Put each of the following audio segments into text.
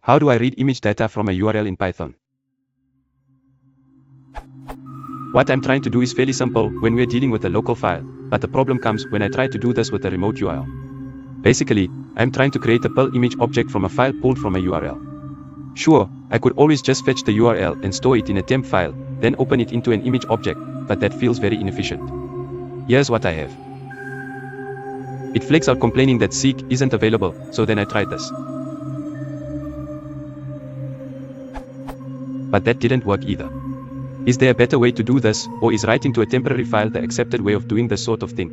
How do I read image data from a URL in Python? What I'm trying to do is fairly simple when we're dealing with a local file, but the problem comes when I try to do this with a remote URL. Basically, I'm trying to create a PIL image object from a file pulled from a URL. Sure, I could always just fetch the URL and store it in a temp file, then open it into an image object, but that feels very inefficient. Here's what I have. It flags out complaining that Seek isn't available, so then I tried this. But that didn't work either. Is there a better way to do this, or is writing to a temporary file the accepted way of doing this sort of thing?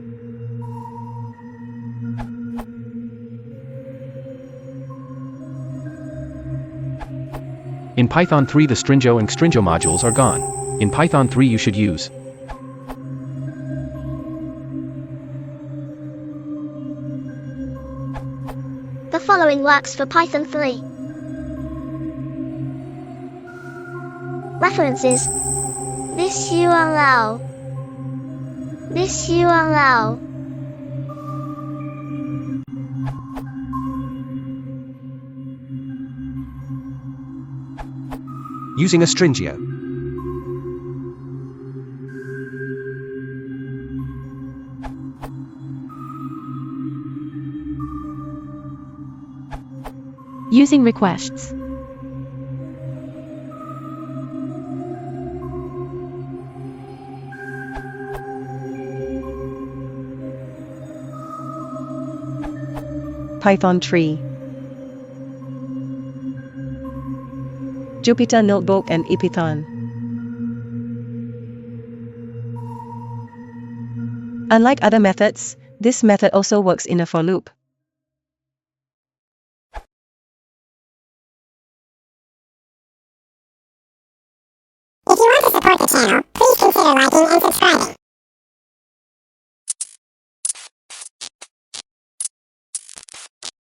In Python 3 the Stringo and Xstringo modules are gone. In Python 3 you should use The following works for Python 3. References. This URL. This URL. Using a Stringio. Using requests. Python 3. Jupyter Notebook and Ipython. Unlike other methods, this method also works in a for loop. If you want to support the channel, please consider liking and subscribing.